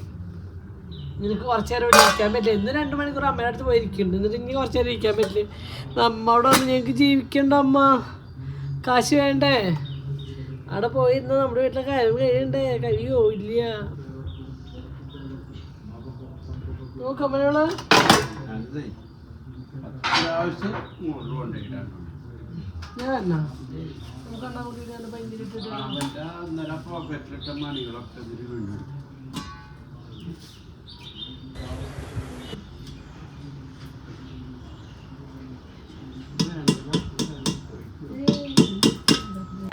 നിനക്ക് കുറച്ച് നേരം ഇവിടെ ഇരിക്കാൻ പറ്റില്ല. ഇന്ന് 2 മണിക്കൂർ അമ്മയുടെ അടുത്ത് പോയിരിക്കുന്നുണ്ട്. എന്നിട്ട് ഇനി കുറച്ച് നേരം ഇരിക്കാൻ പറ്റില്ല. നമ്മവിടെ വന്ന് ഞങ്ങൾക്ക് ജീവിക്കണ്ട അമ്മ, കാശ് വേണ്ടേ? അവിടെ പോയിരുന്ന നമ്മുടെ വീട്ടിലെ കാര്യം കഴിയണ്ടേ? കഴിയോ? ഇല്ല. നോക്കമ്മയോള് ഞാൻ മണികളൊക്കെ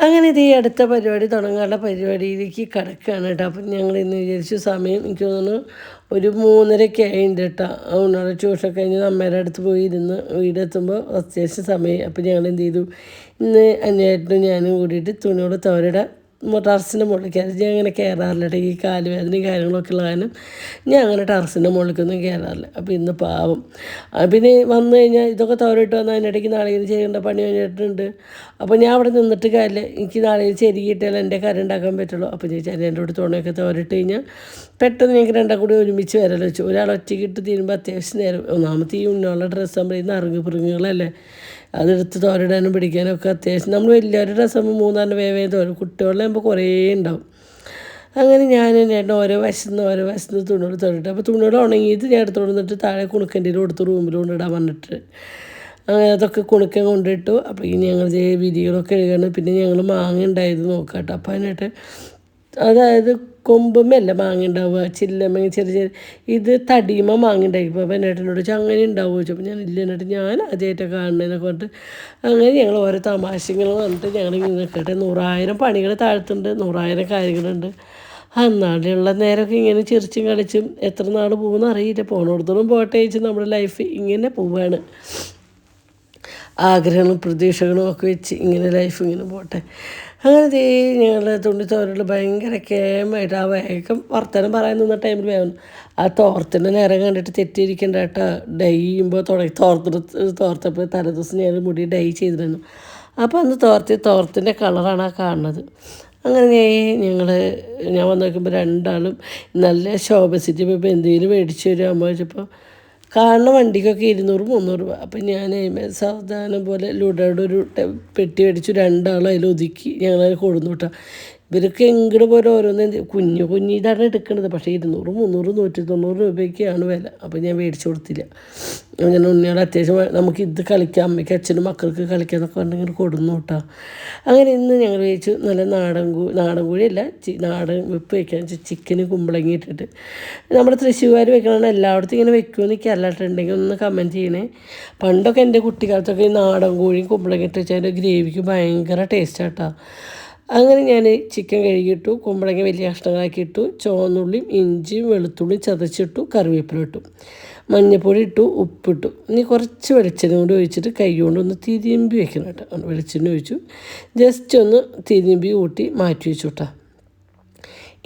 അങ്ങനെ ഇത് ഈ അടുത്ത പരിപാടി തുടങ്ങാനുള്ള പരിപാടിയിലേക്ക് കിടക്കുകയാണ് കേട്ടോ. അപ്പം ഞങ്ങൾ ഇന്ന് വിചാരിച്ചു സമയം എനിക്ക് തോന്നുന്നു ഒരു 3:30 ആയിട്ടുണ്ട് കേട്ടോ. ഉണ്ണാടെ ട്യൂഷൻ കഴിഞ്ഞ് അമ്മയുടെ അടുത്ത് പോയി ഇരുന്ന് വീടെത്തുമ്പോൾ അത്യാവശ്യം സമയം. അപ്പം ഞങ്ങൾ എന്ത് ചെയ്തു, ഇന്ന് അന്വേഷണം ഞാനും കൂടിയിട്ട് തുണിയോട് തോരയുടെ ടെറസിൻ്റെ മുകളിലേക്ക് ഞാൻ അങ്ങനെ കയറാറില്ല കേട്ടോ. ഈ കാലുവേദനയും കാര്യങ്ങളൊക്കെ ഉള്ള കാരണം ഞാൻ അങ്ങനെ ടെറസിൻ്റെ മുകളിലേക്കൊന്നും കയറാറില്ല. അപ്പോൾ ഇന്ന് പാവം പിന്നെ വന്നു കഴിഞ്ഞാൽ ഇതൊക്കെ തോരയിട്ട് വന്നാൽ അതിനിടയ്ക്ക് നാളെയും ചെയ്യേണ്ട പണി കഴിഞ്ഞിട്ടുണ്ട്. അപ്പോൾ ഞാൻ അവിടെ നിന്നിട്ട് കാര്യമില്ല, എനിക്ക് നാളെയും ചെരുകിയിട്ടാൽ എൻ്റെ കറി ഉണ്ടാക്കാൻ പറ്റുള്ളൂ. അപ്പോൾ ചോദിച്ചാൽ എൻ്റെ കൂടെ തുണയൊക്കെ തോരട്ട് കഴിഞ്ഞാൽ പെട്ടെന്ന് ഞങ്ങൾക്ക് 2 കൂടി ഒരുമിച്ച് വരല്ലോ വെച്ചു. ഒരാൾ ഒറ്റയ്ക്കിട്ട് തീരുമ്പോൾ അത്യാവശ്യം നേരം. ഒന്നാമത്തെ ഈ ഉണ്ണുള്ള ഡ്രസ്സ് ആകുമ്പോൾ ഇന്ന് പിറുങ്ങുകളല്ലേ, അതെടുത്ത് തോരടാനും പിടിക്കാനും ഒക്കെ അത്യാവശ്യം. നമ്മൾ വലിയൊരു ഡ്രസ്സാകുമ്പോൾ 3-4 വേവേ തോരും. കുട്ടികളിലാകുമ്പോൾ കുറേ ഉണ്ടാവും. അങ്ങനെ ഞാൻ ചേട്ടൻ ഓരോ വശത്ത് തുണിയോട് തോരട്ടെ. അപ്പോൾ തുണിയോട് ഉണങ്ങിയിട്ട് ഞാൻ എടുത്ത് കൊണ്ടിട്ട് താഴെ കുണുക്കൻ്റെ കൊടുത്ത് റൂമിൽ കൊണ്ടിടാൻ പറഞ്ഞിട്ട് അങ്ങനെ അതൊക്കെ കുണുക്കാൻ കൊണ്ടിട്ടു. അപ്പോൾ ഈ ഞങ്ങൾ വിരികളൊക്കെ എഴുകണം. പിന്നെ ഞങ്ങൾ മാങ്ങ ഉണ്ടായത് നോക്കാം കേട്ടോ. അപ്പോൾ അതിനായിട്ട് അതായത് കൊമ്പുമല്ല മാങ്ങ ഉണ്ടാവുക, ചില്ലമ്മ ചെറിയ ചെറിയ ഇത് തടിയുമ്പോൾ മാങ്ങ ഉണ്ടായിരിക്കും. അപ്പോൾ എന്നേട്ടനോട് ചോദിച്ചാൽ അങ്ങനെ ഉണ്ടാവുമോ ചോദിച്ചു. അപ്പോൾ ഞാൻ ഇല്ല എന്നിട്ട് ഞാൻ ആദ്യമായിട്ട് കാണുന്നതെന്നൊക്കെ പറഞ്ഞിട്ട് അങ്ങനെ ഞങ്ങൾ ഓരോ തമാശകൾ വന്നിട്ട് ഞങ്ങൾ ഇങ്ങനെ നിൽക്കട്ടെ. 100,000 പണികൾ താഴ്ത്തുണ്ട്, 100,000 കാര്യങ്ങളുണ്ട്. അന്നാളുള്ള നേരമൊക്കെ ഇങ്ങനെ ചിരിച്ചും കളിച്ചും എത്ര നാൾ പോകുമെന്ന് അറിയില്ല. പോണോടത്തോളം പോട്ടെ ചോദിച്ച് നമ്മുടെ ലൈഫ് ഇങ്ങനെ പോവുകയാണ്. ആഗ്രഹങ്ങളും പ്രതീക്ഷകളും ഒക്കെ വെച്ച് ഇങ്ങനെ ലൈഫ് ഇങ്ങനെ പോട്ടെ. അങ്ങനെ ഞങ്ങൾ തുണിത്തോരൽ ഭയങ്കര കേമായിട്ട് ആ വേഗം വർത്തമാനം പറയാൻ നിന്ന ടൈമിൽ വേഗം ആ തോർത്തിൻ്റെ നേരം കണ്ടിട്ട് തെറ്റിയിരിക്കേണ്ട കേട്ടോ. ഡൈ ചെയ്യുമ്പോൾ തോർത്തപ്പോൾ തലേദിവസം ഞാൻ മുടി ഡൈ ചെയ്തിരുന്നു. അപ്പോൾ അന്ന് തോർത്തിൻ്റെ കളറാണ് ആ കാണുന്നത്. അങ്ങനെ ഞാൻ വന്ന് നോക്കുമ്പോൾ രണ്ടാളും നല്ല ശോഭസിറ്റി ഇപ്പോൾ എന്തെങ്കിലും മേടിച്ച് തരും അമ്മ വെച്ചപ്പോൾ കാണുന്ന വണ്ടിക്കൊക്കെ 200-300 രൂപ. അപ്പം ഞാൻ സാധാരണ പോലെ ലുഡയുടെ ഒരു പെട്ടി മേടിച്ചു. രണ്ടാളും അതിൽ ഒതുക്കി ഞങ്ങളതിൽ കൊടുന്നു കേട്ടോ. ഇവർക്ക് എങ്ങോട്ട് പോലെ ഓരോന്ന് കുഞ്ഞു ഇതാണ് എടുക്കേണ്ടത്. പക്ഷേ 200-300 190 രൂപയ്ക്കാണ് വില. അപ്പോൾ ഞാൻ മേടിച്ചു കൊടുത്തില്ല. അങ്ങനെ ഉണ്ണിയോട് അത്യാവശ്യം നമുക്ക് ഇത് കളിക്കാം, അമ്മയ്ക്ക് അച്ഛനും മക്കൾക്ക് കളിക്കാം എന്നൊക്കെ പറഞ്ഞിങ്ങനെ കൊടുന്നു കേട്ടോ. അങ്ങനെ ഇന്ന് ഞങ്ങൾ കഴിച്ചു നല്ല നാടൻ കോഴിയല്ല നാടൻ വെപ്പ് വയ്ക്കാൻ ചിക്കന് കുമ്പളങ്ങി ഇട്ടിട്ട്. നമ്മുടെ തൃശ്ശൂർ വെക്കണമെന്ന് എല്ലായിടത്തും ഇങ്ങനെ വെക്കുമെന്ന് എനിക്ക് അല്ലാട്ടുണ്ടെങ്കിൽ ഒന്ന് കമൻറ്റ് ചെയ്യണേ. പണ്ടൊക്കെ എൻ്റെ കുട്ടിക്കാലത്തൊക്കെ ഈ നാടൻ കോഴിയും കുമ്പളങ്ങി ഇട്ട് വെച്ചാൽ അതിൻ്റെ ഗ്രേവിക്ക് ഭയങ്കര ടേസ്റ്റാട്ടോ. അങ്ങനെ ഞാൻ ചിക്കൻ കഴുകിയിട്ടു, കുമ്പളങ്ങ വലിയ കഷ്ണങ്ങളാക്കി ഇട്ടു, ചുവന്നുള്ളിയും ഇഞ്ചിയും വെളുത്തുള്ളിയും ചതച്ചിട്ടു, കറിവേപ്പില ഇട്ടു, മഞ്ഞൾപ്പൊടി ഇട്ടു, ഉപ്പിട്ടു. ഇനി കുറച്ച് വെളിച്ചെണ്ണ കൊണ്ട് ഒഴിച്ചിട്ട് കൈ കൊണ്ടൊന്ന് തിരുമ്പി വെക്കണം കേട്ടോ. വെളിച്ചെണ്ണ ഒഴിച്ചു ജസ്റ്റ് ഒന്ന് തിരുമ്പി കൂട്ടി മാറ്റി വെച്ചു കേട്ടോ.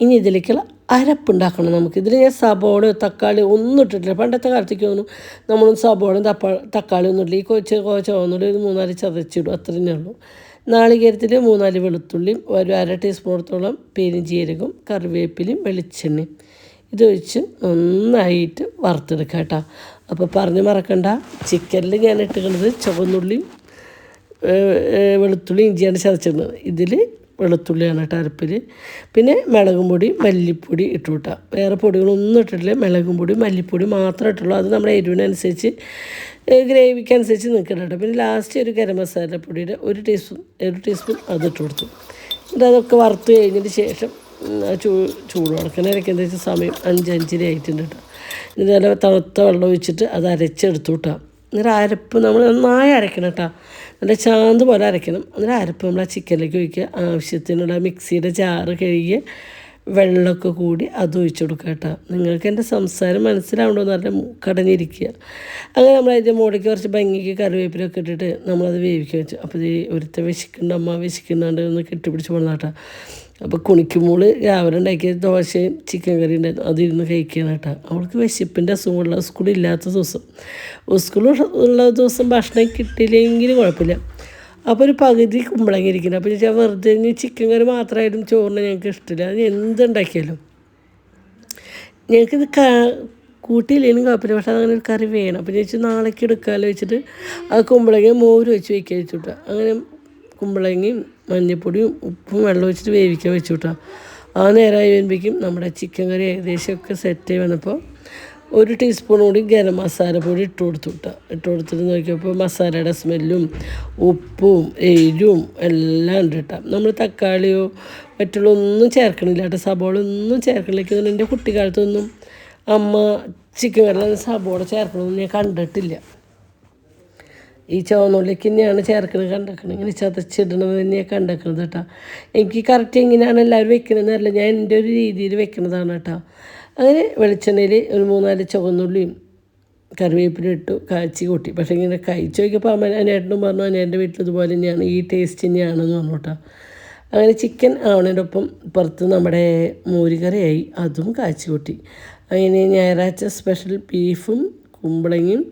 ഇനി ഇതിലേക്കുള്ള അരപ്പുണ്ടാക്കണം നമുക്ക്. ഇതിൽ ഞാൻ സബോള തക്കാളി ഒന്നും ഇട്ടിട്ടില്ല. പണ്ടത്തെ കാലത്തേക്ക് തോന്നും നമ്മൾ സബോളയും തക്കാളി ഒന്നും ഇട്ടില്ല. ഈ ചുവന്നുള്ളി ഒരു 3-4 ചതച്ചിടും, അത്രയേ ഉള്ളൂ. നാളികേരത്തിൽ 3-4 വെളുത്തുള്ളിയും ഒരു 1/2 ടീസ്പൂണത്തോളം പെരുംജീരകവും കറിവേപ്പിലയും വെളിച്ചെണ്ണയും ഇതൊഴിച്ച് നന്നായിട്ട് വറുത്തെടുക്കാം കേട്ടോ. അപ്പോൾ പറഞ്ഞ് മറക്കണ്ട, ചിക്കനിൽ ഞാൻ ഇട്ടുള്ളത് ചുവന്നുള്ളിയും വെളുത്തുള്ളി ഇഞ്ചിയാണ് ചതച്ചിടുന്നത്. ഇതിൽ വെളുത്തുള്ളിയാണ് കേട്ടോ അരപ്പിൽ. പിന്നെ മുളകും പൊടി മല്ലിപ്പൊടി ഇട്ടു കേട്ടോ. വേറെ പൊടികളൊന്നും ഇട്ടിട്ടില്ല. മുളകും പൊടി മല്ലിപ്പൊടി മാത്രമേ ഇട്ടുള്ളൂ. അത് നമ്മുടെ എരിവിനനുസരിച്ച് ഗ്രേവിക്കനുസരിച്ച് നിൽക്കണം കേട്ടോ. പിന്നെ ലാസ്റ്റ് ഒരു ഗരം മസാലപ്പൊടിയുടെ 1 ടീസ്പൂൺ അതിട്ട് കൊടുത്തു. എന്നിട്ട് അതൊക്കെ വറുത്ത് കഴിഞ്ഞതിന് ശേഷം ചൂട് കൊടുക്കണേരൊക്കെ എന്താ വെച്ചാൽ സമയം 5:05 ആയിട്ടുണ്ട് കേട്ടോ. എന്നിട്ട് നല്ല തണുത്ത വെള്ളം ഒഴിച്ചിട്ട് അത് അരച്ചെടുത്തു കേട്ടോ. എന്നിട്ട് അരപ്പ് നമ്മൾ നന്നായി അരയ്ക്കണം കേട്ടോ. നല്ല ചാന്ത് പോലെ അരയ്ക്കണം. എന്നിട്ട് അരപ്പ് നമ്മൾ ആ ചിക്കനിലേക്ക് ഒഴിക്കുക. ആവശ്യത്തിനുള്ള മിക്സിയുടെ ജാറ് കഴുകിയ വെള്ളമൊക്കെ കൂടി അത് ഒഴിച്ചു കൊടുക്കുക കേട്ടോ. നിങ്ങൾക്ക് എൻ്റെ സംസാരം മനസ്സിലാവണ്ടോ നല്ല കടഞ്ഞിരിക്കുക. അങ്ങനെ നമ്മൾ അതിൻ്റെ മുകളിലേക്ക് കുറച്ച് ഭംഗിക്ക് കറിവേപ്പിലൊക്കെ ഇട്ടിട്ട് നമ്മളത് വേവിക്കാൻ വെച്ചു. അപ്പോൾ ഇത് ഒരുത്ത അമ്മ വിശക്കുന്നുണ്ട് ഒന്ന് കെട്ടിപ്പിടിച്ച് പോകണം കേട്ടോ. അപ്പോൾ കുണിക്കുമ്പോൾ രാവിലെ ഉണ്ടാക്കിയ ദോശയും ചിക്കൻ കറി ഉണ്ടായിരുന്നു, അതിരുന്ന് കഴിക്കുകയാണ് കേട്ടോ. അവൾക്ക് വിശപ്പിൻ്റെ അസുഖമുള്ള സ്കൂളില്ലാത്ത ദിവസം, സ്കൂളുള്ള ദിവസം ഭക്ഷണം കിട്ടിയില്ലെങ്കിലും കുഴപ്പമില്ല. അപ്പോൾ ഒരു പകുതി കുമ്പളങ്ങ ഇരിക്കുന്നത്. അപ്പോൾ ചോദിച്ചാൽ വെറുതെ ചിക്കൻ കറി മാത്രമായിട്ടും ചോറിന് ഞങ്ങൾക്ക് ഇഷ്ടമില്ല. അത് എന്തുണ്ടാക്കിയാലും ഞങ്ങൾക്കിത് കൂട്ടിയില്ലെങ്കിലും കുഴപ്പമില്ല, പക്ഷേ അതങ്ങനെ ഒരു കറി വേണം. അപ്പോൾ ചോദിച്ചാൽ നാളേക്ക് എടുക്കാമല്ലോ വെച്ചിട്ട് ആ കുമ്പളങ്ങ മോര് വെച്ച് വയ്ക്കാൻ വെച്ചു കേട്ടോ. അങ്ങനെ കുമ്പളങ്ങയും മഞ്ഞൾപ്പൊടിയും ഉപ്പും വെള്ളം വെച്ചിട്ട് വേവിക്കാൻ വെച്ചു കേട്ടോ. ആ നേരമായി വരുമ്പോഴേക്കും നമ്മുടെ ചിക്കൻ കറി ഏകദേശമൊക്കെ സെറ്റായി വന്നപ്പോൾ 1 ടീസ്പൂൺ കൂടി ഗരം മസാലപ്പൊടി ഇട്ട് കൊടുത്തിട്ട് നോക്കിയപ്പോൾ മസാലയുടെ സ്മെല്ലും ഉപ്പും എരിവും എല്ലാം ഉണ്ട് കേട്ടോ. നമ്മൾ തക്കാളിയോ മറ്റുള്ള ഒന്നും ചേർക്കണില്ല കേട്ടോ. സബോള ഒന്നും ചേർക്കണില്ല. എൻ്റെ കുട്ടിക്കാലത്തൊന്നും അമ്മ ചിക്കൻ കറിയിൽ സബോള ചേർക്കണമെന്ന് ഞാൻ കണ്ടിട്ടില്ല. ഈ ചുവന്നുള്ളിക്ക് തന്നെയാണ് കണ്ടേക്കുന്നത്. ഇങ്ങനെ ചതച്ചിടണത് തന്നെയാണ് കണ്ടേക്കുന്നത് കേട്ടോ. എനിക്ക് കറക്റ്റ് എങ്ങനെയാണ് എല്ലാവരും വെക്കണമെന്ന് അറിയില്ല. ഞാൻ എൻ്റെ ഒരു രീതിയിൽ വെക്കുന്നതാണ് കേട്ടോ. അങ്ങനെ വെളിച്ചെണ്ണയിൽ ഒരു 3-4 ചുവന്നുള്ളിയും കറിവേപ്പിലും ഇട്ടു കാച്ചി കൂട്ടി. പക്ഷേ ഇങ്ങനെ കഴിച്ച് നോക്കിയപ്പോൾ അനേട്ടനും പറഞ്ഞു അനേട്ടൻ്റെ വീട്ടിൽ ഇതുപോലെ തന്നെയാണ്, ഈ ടേസ്റ്റ് തന്നെയാണെന്ന് പറഞ്ഞു കേട്ടോ. അങ്ങനെ ചിക്കൻ ആവണതിനൊപ്പം പുറത്ത് നമ്മുടെ മോരുകറിയായി, അതും കാച്ചി കൂട്ടി. അങ്ങനെ ഞായറാഴ്ച സ്പെഷ്യൽ ബീഫും കുമ്പളങ്ങയും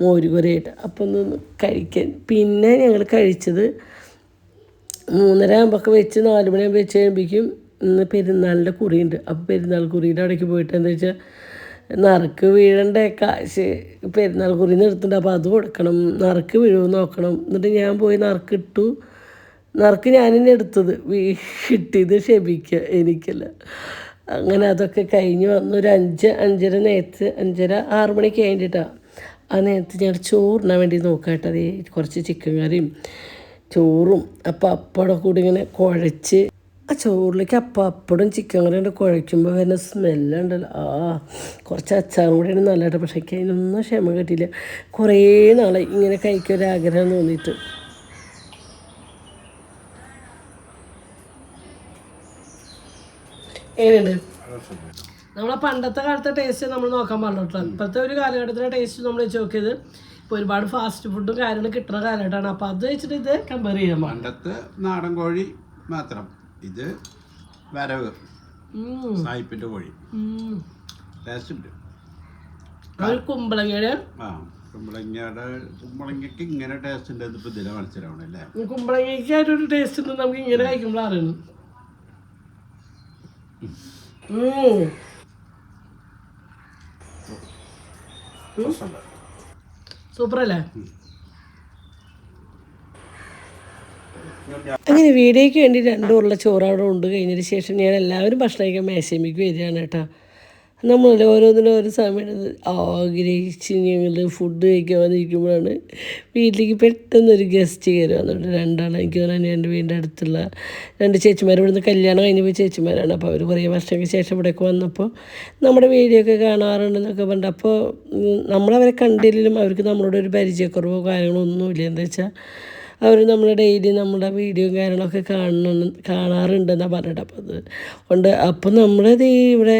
മോരുകറിയായിട്ട് അപ്പം ഒന്ന് കഴിക്കാൻ. പിന്നെ ഞങ്ങൾ കഴിച്ചത് 3:30 ആകുമ്പോൾ വെച്ച് 4 മണിയാകുമ്പോൾ വെച്ച് കഴിയുമ്പോഴേക്കും ഇന്ന് പെരുന്നാളിൻ്റെ കുറിയുണ്ട്. അപ്പോൾ പെരുന്നാൾ കുറിയുടെ അവിടേക്ക് പോയിട്ട് എന്താ വെച്ചാൽ നറുക്ക് വീഴേണ്ട കാശ് പെരുന്നാൾ കുറിയിൽ നിന്ന് എടുത്തിട്ടുണ്ട്. അപ്പോൾ അത് കൊടുക്കണം, നറുക്ക് വീഴുമെന്ന് നോക്കണം. എന്നിട്ട് ഞാൻ പോയി നറുക്കിട്ടു. നറുക്ക് ഞാൻ തന്നെ എടുത്തത്, കിട്ടിയത് ക്ഷമിക്കുക, എനിക്കല്ല. അങ്ങനെ അതൊക്കെ കഴിഞ്ഞ് വന്നു. ഒരു 5-5:30 നേരത്ത് 5:30-6 മണിക്ക് കഴിഞ്ഞിട്ടാണ്. ആ നേരത്ത് ഞാൻ ചോറിനാൻ വേണ്ടി നോക്കാട്ടെ അതേ കുറച്ച് ചിക്കൻ കറിയും ചോറും അപ്പം അപ്പടം കൂടി ഇങ്ങനെ കുഴച്ച് ആ ചോറിലേക്ക് അപ്പടും ചിക്കൻ കറി കൊണ്ട് കുഴയ്ക്കുമ്പോൾ വരുന്ന സ്മെല്ലുണ്ടല്ലോ കുറച്ച് അച്ചാറും കൂടിയാണ് നല്ലതായിട്ട്. പക്ഷേ എനിക്ക് അതിനൊന്നും ക്ഷമ കിട്ടിയില്ല. കുറേ നാളെ ഇങ്ങനെ കഴിക്കൊരാഗ്രഹം തോന്നിയിട്ട്. എങ്ങനെയുണ്ട്? നമ്മളെ പണ്ടത്തെ കാലത്തെ ടേസ്റ്റ് നമ്മൾ നോക്കാൻ പാടില്ല. ഇപ്പോഴത്തെ ഒരു കാലഘട്ടത്തിലെ ടേസ്റ്റ് നമ്മൾ വെച്ച് നോക്കിയത് ഇപ്പോൾ ഒരുപാട് ഫാസ്റ്റ് ഫുഡും കാര്യങ്ങളും കിട്ടുന്ന കാലഘട്ടമാണ്. അപ്പോൾ അത് വെച്ചിട്ട് ഇത് കമ്പയർ ചെയ്യാൻ പണ്ടത്തെ നാടൻ കോഴി മാത്രം, ഇത് വരവ് സായിപ്പിൻ്റെ കോഴി ടേസ്റ്റ് ഉണ്ട്. കുമ്പളങ്ങയുടെ കുമ്പളങ്ങയ്ക്ക് ഇങ്ങനെ ടേസ്റ്റ് ഉണ്ട്. ഇതിപ്പോൾ ഇതിലെ മത്സരമാണല്ലേ. കുമ്പളങ്ങയ്ക്കായിട്ടൊരു ടേസ്റ്റ് ഉണ്ട് നമുക്ക് ഇങ്ങനെ കഴിക്കുമ്പോൾ അറിയുന്നു. സൂപ്പർ അല്ലേ? അങ്ങനെ വീഡിയോയ്ക്ക് വേണ്ടി 2 ഉരുള ചോറ് അവിടെ ഉണ്ട് കഴിഞ്ഞതിന് ശേഷം ഞാൻ എല്ലാവരും ഭക്ഷണം കഴിക്കാൻ മേശമേക്ക് വരികയാണ് കേട്ടോ. നമ്മൾ ഓരോന്നിനും ഓരോ സമയം ആഗ്രഹിച്ച് ഞങ്ങൾ ഫുഡ് കഴിക്കാൻ വന്നിരിക്കുമ്പോഴാണ് വീട്ടിലേക്ക് പെട്ടെന്നൊരു ഗസ്റ്റ് കയറി വന്നിട്ട് 2 ആൾ. എനിക്ക് തോന്നുന്നു എൻ്റെ വീടിൻ്റെ അടുത്തുള്ള 2 ചേച്ചിമാർ ഇവിടുന്ന് കല്യാണം കഴിഞ്ഞ് പോയി ചേച്ചിമാരാണ്. അപ്പോൾ അവർ കുറേ വർഷങ്ങൾക്ക് ശേഷം ഇവിടേക്ക് വന്നപ്പോൾ നമ്മുടെ വീഡിയോ ഒക്കെ കാണാറുണ്ടെന്നൊക്കെ പറഞ്ഞിട്ട്, അപ്പോൾ നമ്മളവരെ കണ്ടില്ലെങ്കിലും അവർക്ക് നമ്മളോട് ഒരു പരിചയക്കുറവോ കാര്യങ്ങളോ ഒന്നുമില്ല. എന്താ വെച്ചാൽ അവർ നമ്മൾ ഡെയിലി നമ്മുടെ വീഡിയോയും കാര്യങ്ങളൊക്കെ കാണാറുണ്ടെന്നാണ് പറഞ്ഞിട്ട്. അപ്പോൾ അത് കൊണ്ട് അപ്പം നമ്മളത് ഇവിടെ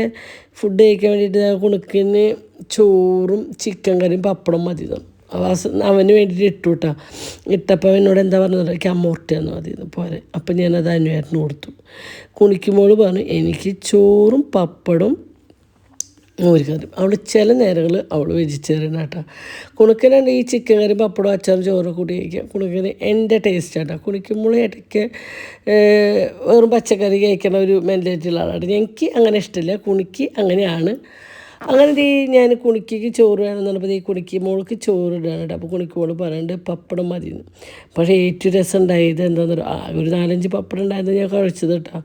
ഫുഡ് കഴിക്കാൻ വേണ്ടിയിട്ട് കുണുക്കിന് ചോറും ചിക്കൻ കറിയും പപ്പടം മതി അവന് വേണ്ടിയിട്ട് ഇട്ടു കേട്ടോ. ഇട്ടപ്പോൾ എന്നോട് എന്താ പറഞ്ഞത്, എനിക്ക് അമ്മോർട്ടിയാന്ന് മതി പോരെ. അപ്പം ഞാനത് അനുവേട്ടന് കൊടുത്തു. കുണിക്കുമ്പോൾ പറഞ്ഞു എനിക്ക് ചോറും പപ്പടവും മോര് കറി. അവൾ ചില നേരങ്ങൾ അവൾ വെജിറ്റേറിയൻ ആട്ടോ. കുണുക്കനുണ്ട് ഈ ചിക്കൻ കറി പപ്പടം അച്ചാറും ചോറ് കൂടി കഴിക്കാം. കുണുക്കന് എൻ്റെ ടേസ്റ്റ് ആട്ടോ. കുണിക്കുമ്പോൾ ഇടയ്ക്ക് വെറും പച്ചക്കറി കഴിക്കണ ഒരു മെൻറ്റാലിറ്റിയുള്ള ആളാണ്. എനിക്ക് അങ്ങനെ ഇഷ്ടമില്ല, കുണിക്ക് അങ്ങനെയാണ്. അങ്ങനെ ഞാൻ കുണിക്ക് ചോറ് വേണമെന്ന് പറഞ്ഞപ്പോൾ ഈ കുണിക്ക് മോൾക്ക് ചോറ് ഇടാണ് കേട്ടോ. അപ്പോൾ കുണിക്ക് മോൾ പറയുന്നുണ്ട് പപ്പടം മതിയെന്ന്. പക്ഷേ ഏറ്റവും രസം ഉണ്ടായത് എന്താണെന്ന് ഒരു 4-5 പപ്പടം ഉണ്ടായിരുന്നു ഞാൻ കഴിച്ചത് കേട്ടോ.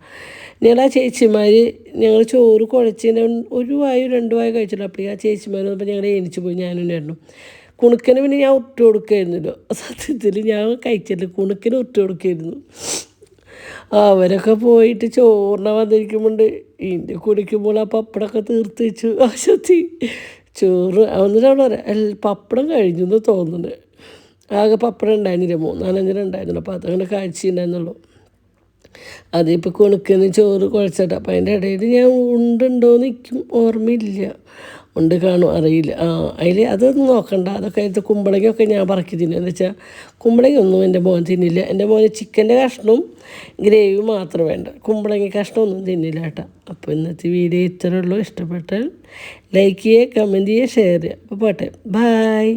ഞങ്ങൾ ആ ചേച്ചിമാർ ഞങ്ങൾ ചോറ് കുഴച്ചതിന് 1 വായോ 2 വായോ കഴിച്ചില്ല. അപ്പോൾ ആ ചേച്ചിമാർ വന്നപ്പോൾ ഞങ്ങൾ എണിച്ച് പോയി ഞാനും ഉണ്ടായിരുന്നു. കുണുക്കന് പിന്നെ ഞാൻ ഉരുട്ട് കൊടുക്കുമായിരുന്നല്ലോ. സത്യത്തിൽ ഞാൻ കഴിച്ചില്ല, കുണുക്കന് ഉരുട്ട് കൊടുക്കുമായിരുന്നു. അവരൊക്കെ പോയിട്ട് ചോറിനെ വന്നിരിക്കുമ്പോണ്ട് ഇതിൻ്റെ കുടിക്കുമ്പോൾ ആ പപ്പടമൊക്കെ തീർത്ത് വെച്ചു. ആശത്തി ചോറ് എന്നിട്ട് അവിടെ പറയാം പപ്പടം കഴിഞ്ഞു എന്ന് തോന്നുന്നുണ്ട്. ആകെ പപ്പടം ഉണ്ടായിരുന്നില്ല, 3-4 ഉണ്ടായിരുന്നുള്ളൂ. അപ്പോൾ അതങ്ങനെ കാഴ്ചയുണ്ടായിരുന്നുള്ളൂ. അതിപ്പോൾ കുണുക്കിന് ചോറ് കുഴച്ചിട്ട് അപ്പം അതിൻ്റെ ഇടയിൽ ഞാൻ ഉണ്ടുണ്ടോയെന്ന് എനിക്കും ഓർമ്മയില്ല. ഉണ്ട് കാണും അറിയില്ല. അതിൽ അതൊന്നും നോക്കണ്ട. അതൊക്കെ അതിൻ്റെ കുമ്പളങ്ങയൊക്കെ ഞാൻ പറക്കി തിന്നും. എന്ന് വെച്ചാൽ കുമ്പളങ്ങയൊന്നും എൻ്റെ മോൻ തിന്നില്ല. എൻ്റെ മോന് ചിക്കൻ്റെ കഷ്ണവും ഗ്രേവി മാത്രം വേണ്ട, കുമ്പളങ്ങ കഷ്ണമൊന്നും തിന്നില്ല കേട്ടോ. അപ്പോൾ ഇന്നത്തെ വീഡിയോ ഇത്രയേ ഉള്ളൂ. ഇഷ്ടപ്പെട്ടാൽ ലൈക്ക് ചെയ്യുക, കമൻറ്റ് ചെയ്യുക, ഷെയർ ചെയ്യുക. അപ്പോൾ പോട്ടെ, ബായ്.